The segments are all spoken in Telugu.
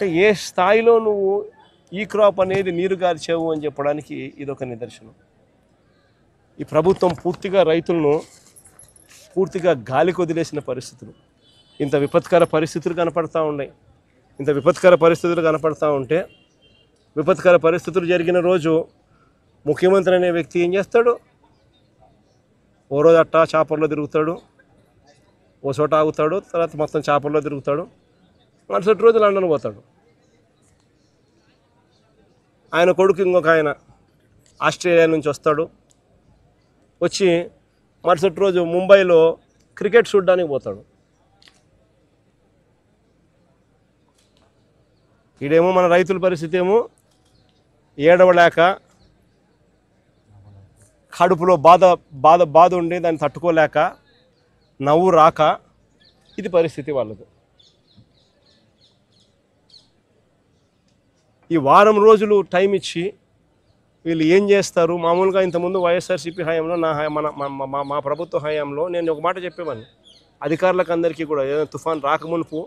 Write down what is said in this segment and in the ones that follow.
అంటే ఏ స్థాయిలో నువ్వు ఈ క్రాప్ అనేది నీరు గార్చావు అని చెప్పడానికి ఇదొక నిదర్శనం. ఈ ప్రభుత్వం పూర్తిగా రైతులను పూర్తిగా గాలికి వదిలేసిన పరిస్థితులు, ఇంత విపత్కర పరిస్థితులు కనపడతా ఉన్నాయి. ఇంత విపత్కర పరిస్థితులు కనపడతా ఉంటే, విపత్కర పరిస్థితులు జరిగిన రోజు ముఖ్యమంత్రి అనే వ్యక్తి ఏం చేస్తాడు? ఓ రోజు అట్టా చాపర్లో తిరుగుతాడు, ఓ చోట ఆగుతాడు, తర్వాత మొత్తం చాపర్లో తిరుగుతాడు, మరుసటి రోజు లండన్ పోతాడు. ఆయన కొడుకు ఇంకొక ఆయన ఆస్ట్రేలియా నుంచి వస్తాడు, వచ్చి మరుసటి రోజు ముంబైలో క్రికెట్ చూడడానికి పోతాడు. ఈడేమో మన రైతుల పరిస్థితి ఏమో ఏడవలేక, కడుపులో బాధ ఉండి దాన్ని తట్టుకోలేక, నవ్వు రాక, ఇది పరిస్థితి వాళ్ళది. ఈ వారం రోజులు టైం ఇచ్చి వీళ్ళు ఏం చేస్తారు? మామూలుగా ఇంతకుముందు వైఎస్ఆర్సీపీ హయాంలో మా ప్రభుత్వ హయాంలో నేను ఒక మాట చెప్పేవాడిని అధికారులకు అందరికీ కూడా. ఏదైనా తుఫాన్ రాకమునుపు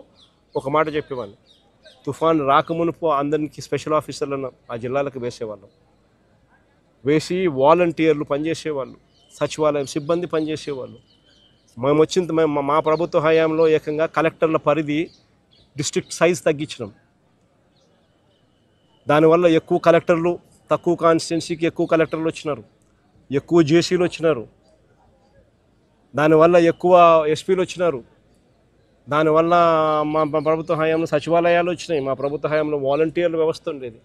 ఒక మాట చెప్పేవాడిని, తుఫాన్ రాకమునుపు అందరికీ స్పెషల్ ఆఫీసర్లను ఆ జిల్లాలకు వేసేవాళ్ళం, వేసి వాలంటీర్లు పనిచేసేవాళ్ళు, సచివాలయం సిబ్బంది పనిచేసేవాళ్ళు. మా ప్రభుత్వ హయాంలో ఏకంగా కలెక్టర్ల పరిధి డిస్ట్రిక్ట్ సైజ్ తగ్గించడం, దానివల్ల ఎక్కువ కలెక్టర్లు, తక్కువ కాన్స్టిట్యున్సీకి ఎక్కువ కలెక్టర్లు వచ్చినారు, ఎక్కువ జేసీలు వచ్చినారు, దానివల్ల ఎక్కువ ఎస్పీలు వచ్చినారు, దానివల్ల మా ప్రభుత్వ హయాంలో సచివాలయాలు వచ్చినాయి, మా ప్రభుత్వ హయాంలో వాలంటీర్ల వ్యవస్థ ఉండేది,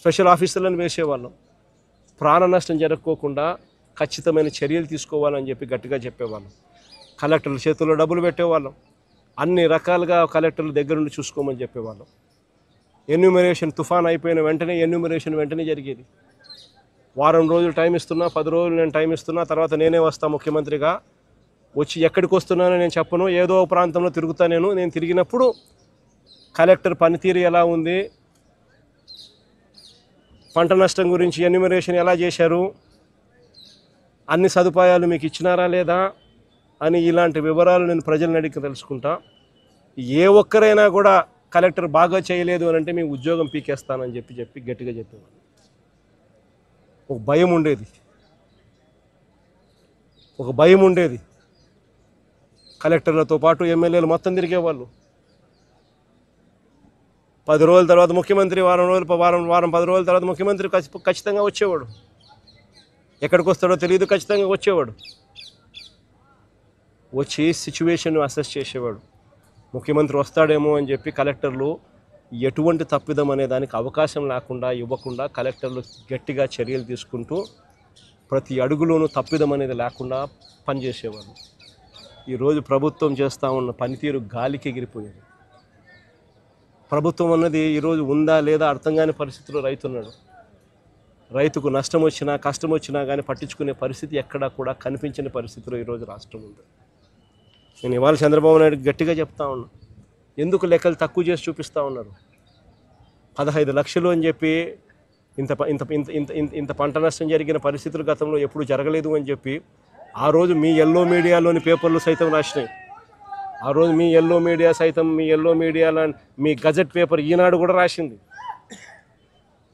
స్పెషల్ ఆఫీసర్లను వేసేవాళ్ళం. ప్రాణ నష్టం జరగకోకుండా ఖచ్చితమైన చర్యలు తీసుకోవాలని చెప్పి గట్టిగా చెప్పేవాళ్ళం. కలెక్టర్ల చేతుల్లో డబ్బులు పెట్టేవాళ్ళం, అన్ని రకాలుగా కలెక్టర్ల దగ్గర నుండి చూసుకోమని చెప్పేవాళ్ళం. ఎన్యూమరేషన్ తుఫాన్ అయిపోయిన వెంటనే ఎన్యూమరేషన్ వెంటనే జరిగేది. వారం రోజులు టైం ఇస్తున్నా, 10 రోజులు నేను టైం ఇస్తున్నా, తర్వాత నేనే వస్తా ముఖ్యమంత్రిగా, వచ్చి ఎక్కడికి వస్తున్నానో నేను చెప్పను, ఏదో ప్రాంతంలో తిరుగుతా. నేను తిరిగినప్పుడు కలెక్టర్ పనితీరు ఎలా ఉంది, పంట నష్టం గురించి ఎన్యూమరేషన్ ఎలా చేశారు, అన్ని సదుపాయాలు మీకు ఇచ్చినారా లేదా అని ఇలాంటి వివరాలు నేను ప్రజలను అడిగి తెలుసుకుంటా. ఏ ఒక్కరైనా కూడా కలెక్టర్ బాగా చేయలేదు అని అంటే మీ ఉద్యోగం పీకేస్తానని చెప్పి గట్టిగా చెప్పేవాడు. ఒక భయం ఉండేది. కలెక్టర్లతో పాటు ఎమ్మెల్యేలు మొత్తం తిరిగేవాళ్ళు. 10 రోజుల తర్వాత ముఖ్యమంత్రి, వారం 10 రోజుల తర్వాత ముఖ్యమంత్రి ఖచ్చితంగా వచ్చేవాడు. ఎక్కడికి వస్తాడో తెలియదు, ఖచ్చితంగా వచ్చేవాడు. వచ్చి సిచ్యువేషన్ అసెస్ చేసేవాడు. ముఖ్యమంత్రి వస్తాడేమో అని చెప్పి కలెక్టర్లు ఎటువంటి తప్పిదం అనే దానికి అవకాశం లేకుండా ఇవ్వకుండా కలెక్టర్లు గట్టిగా చర్యలు తీసుకుంటూ ప్రతి అడుగులోనూ తప్పిదం అనేది లేకుండా పనిచేసేవాళ్ళు. ఈరోజు ప్రభుత్వం చేస్తూ ఉన్న పనితీరు గాలికి ఎగిరిపోయేది. ప్రభుత్వం అన్నది ఈరోజు ఉందా లేదా అర్థం కాని పరిస్థితిలో రైతున్నాడు. రైతుకు నష్టం వచ్చినా కష్టం వచ్చినా కానీ పట్టించుకునే పరిస్థితి ఎక్కడా కూడా కనిపించని పరిస్థితిలో ఈరోజు రాష్ట్రం ఉంది. నేను ఇవాళ చంద్రబాబు నాయుడు గట్టిగా చెప్తా ఉన్నా, ఎందుకు లెక్కలు తక్కువ చేసి చూపిస్తూ ఉన్నారు? 15 లక్షలు అని చెప్పి ఇంత పంట నష్టం జరిగిన పరిస్థితులు గతంలో ఎప్పుడు జరగలేదు అని చెప్పి ఆ రోజు మీ ఎల్లో మీడియాలోని పేపర్లు సైతం రాసినాయి. ఆ రోజు మీ ఎల్లో మీడియా సైతం, మీ గజెట్ పేపర్ ఈనాడు కూడా రాసింది.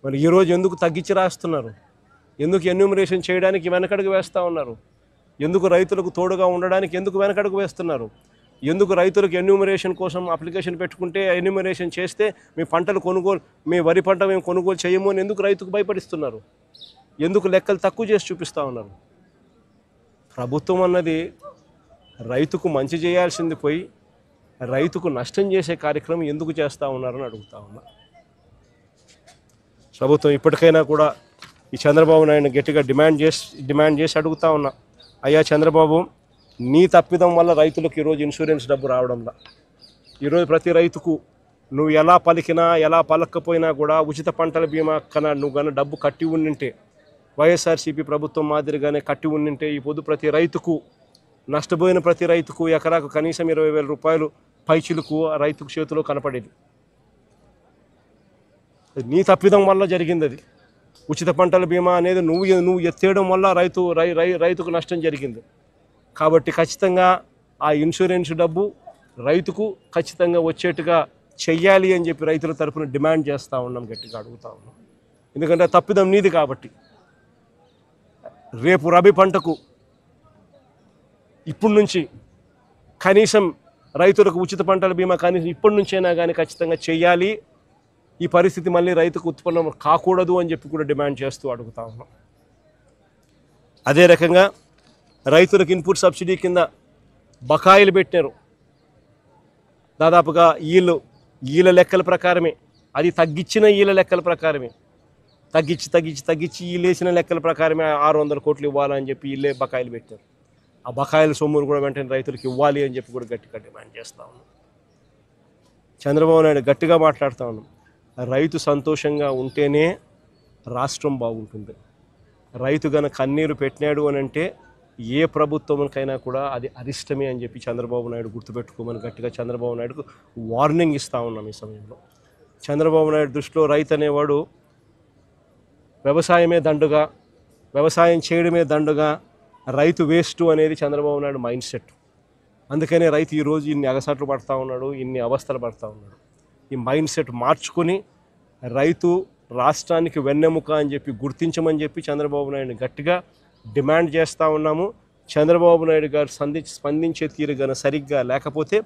మరి ఈరోజు ఎందుకు తగ్గించి రాస్తున్నారు? ఎందుకు ఎన్యూమరేషన్ చేయడానికి వెనకడుగు వేస్తూ ఉన్నారు? ఎందుకు రైతులకు తోడుగా ఉండడానికి ఎందుకు వెనకడుగు వేస్తున్నారు? ఎందుకు రైతులకు ఎన్యూమరేషన్ కోసం అప్లికేషన్ పెట్టుకుంటే ఎన్యూమరేషన్ చేస్తే మీ వరి పంట మేము కొనుగోలు చేయము అని ఎందుకు రైతుకు భయపడిస్తున్నారు? ఎందుకు లెక్కలు తక్కువ చేసి చూపిస్తూ ఉన్నారు? ప్రభుత్వం అన్నది రైతుకు మంచి చేయాల్సింది పోయి రైతుకు నష్టం చేసే కార్యక్రమం ఎందుకు చేస్తూ ఉన్నారని అడుగుతా ఉన్నా. ప్రభుత్వం ఇప్పటికైనా కూడా ఈ చంద్రబాబు నాయుడు గట్టిగా డిమాండ్ చేసి అడుగుతా ఉన్నా, అయ్యా చంద్రబాబు, నీ తప్పిదం వల్ల రైతులకు ఈరోజు ఇన్సూరెన్స్ డబ్బు రావడంలా. ఈరోజు ప్రతి రైతుకు నువ్వు ఎలా పలికినా ఎలా పలకపోయినా కూడా ఉచిత పంటల బీమా కన్నా నువ్వు కానీ డబ్బు కట్టి ఉండింటే, వైఎస్ఆర్సీపీ ప్రభుత్వం మాదిరిగానే కట్టి ఉండింటే ఈ పొద్దు ప్రతి రైతుకు, నష్టపోయిన ప్రతి రైతుకు ఎకరాకు కనీసం 20,000 రూపాయలు పైచిలకు ఆ రైతుకు చేతిలో కనపడేది. నీ తప్పిదం వల్ల జరిగింది అది. ఉచిత పంటల బీమా అనేది నువ్వు ఎత్తేయడం వల్ల రైతుకు నష్టం జరిగింది. కాబట్టి ఖచ్చితంగా ఆ ఇన్సూరెన్స్ డబ్బు రైతుకు ఖచ్చితంగా వచ్చేట్టుగా చెయ్యాలి అని చెప్పి రైతుల తరఫున డిమాండ్ చేస్తూ ఉన్నాం, గట్టిగా అడుగుతూ ఉన్నాం. ఎందుకంటే తప్పిదం నీది కాబట్టి. రేపు రబీ పంటకు ఇప్పటి నుంచి కనీసం రైతులకు ఉచిత పంటల బీమా కనీసం ఇప్పటి నుంచైనా కానీ ఖచ్చితంగా చెయ్యాలి. ఈ పరిస్థితి మళ్ళీ రైతుకు ఉత్పన్నం కాకూడదు అని చెప్పి కూడా డిమాండ్ చేస్తూ అడుగుతా ఉన్నాం. అదే రకంగా రైతులకు ఇన్పుట్ సబ్సిడీ కింద బకాయిలు పెట్టినారు. దాదాపుగా ఈల లెక్కల ప్రకారమే, అది తగ్గించిన ఈల లెక్కల ప్రకారమే, తగ్గించి ఈలేసిన లెక్కల ప్రకారమే 600 కోట్లు ఇవ్వాలని చెప్పి ఇల్లే బకాయిలు పెట్టారు. ఆ బకాయిల సొమ్మును కూడా వెంటనే రైతులకు ఇవ్వాలి అని చెప్పి కూడా గట్టిగా డిమాండ్ చేస్తూ ఉన్నాం. చంద్రబాబు నాయుడు గట్టిగా మాట్లాడుతూ ఉన్నాం, రైతు సంతోషంగా ఉంటేనే రాష్ట్రం బాగుంటుంది. రైతు గన కన్నీరు పెట్టినాడు అని అంటే ఏ ప్రభుత్వంకైనా కూడా అది అరిష్టమే అని చెప్పి చంద్రబాబు నాయుడు గుర్తుపెట్టుకోమని గట్టిగా చంద్రబాబు నాయుడుకు వార్నింగ్ ఇస్తూ ఉన్నాం. ఈ సమయంలో చంద్రబాబు నాయుడు దృష్టిలో రైతు అనేవాడు వ్యవసాయమే దండుగా, వ్యవసాయం చేయడమే దండుగా, రైతు వేస్ట్ అనేది చంద్రబాబు నాయుడు మైండ్ సెట్. అందుకనే రైతు ఈరోజు ఇన్ని అగసాట్లు పడుతూ ఉన్నాడు, ఇన్ని అవస్థలు పడుతూ ఉన్నాడు. ఈ మైండ్ సెట్ మార్చుకొని రైతు రాష్ట్రానికి వెన్నెముక అని చెప్పి గుర్తించమని చెప్పి చంద్రబాబు నాయుడు గట్టిగా డిమాండ్ చేస్తూ ఉన్నాము. చంద్రబాబు నాయుడు గారు స్పందించే తీరు గన సరిగ్గా లేకపోతే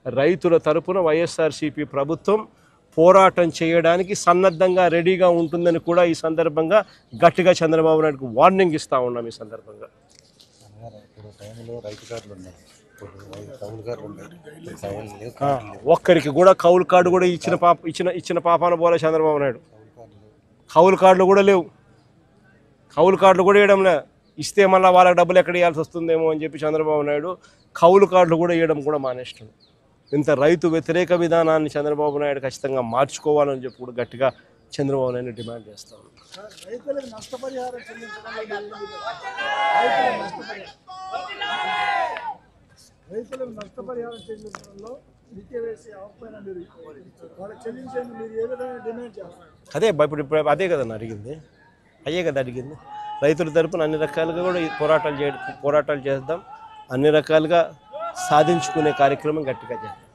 రైతుల తరపున వైఎస్ఆర్సీపీ ప్రభుత్వం పోరాటం చేయడానికి సన్నద్ధంగా రెడీగా ఉంటుందని కూడా ఈ సందర్భంగా గట్టిగా చంద్రబాబు నాయుడుకు వార్నింగ్ ఇస్తూ ఉన్నాం. ఈ సందర్భంగా ఒక్కరికి కూడా కౌలు కార్డు కూడా ఇచ్చిన పాపాన పోలే చంద్రబాబు నాయుడు. కౌలు కార్డులు కూడా లేవు, కౌలు కార్డులు కూడా వేయడంలే. ఇస్తే మళ్ళీ వాళ్ళకి డబ్బులు ఎక్కడ ఇవ్వాల్సి వస్తుందేమో అని చెప్పి చంద్రబాబు నాయుడు కౌలు కార్డులు కూడా వేయడం కూడా మానేస్తాడు. ఇంత రైతు వ్యతిరేక విధానాన్ని చంద్రబాబు నాయుడు ఖచ్చితంగా మార్చుకోవాలని చెప్పి కూడా గట్టిగా చంద్రబాబు నాయుడు డిమాండ్ చేస్తాను. రైతులకు నష్టపరిహారం చెల్లించడంలో అదే ఇప్పుడు అదే కదన్న అడిగింది, అయ్యే కదా అడిగింది. రైతుల తరపున అన్ని రకాలుగా కూడా పోరాటాలు చేద్దాం, అన్ని రకాలుగా సాధించుకునే కార్యక్రమం గట్టిగా చేద్దాం.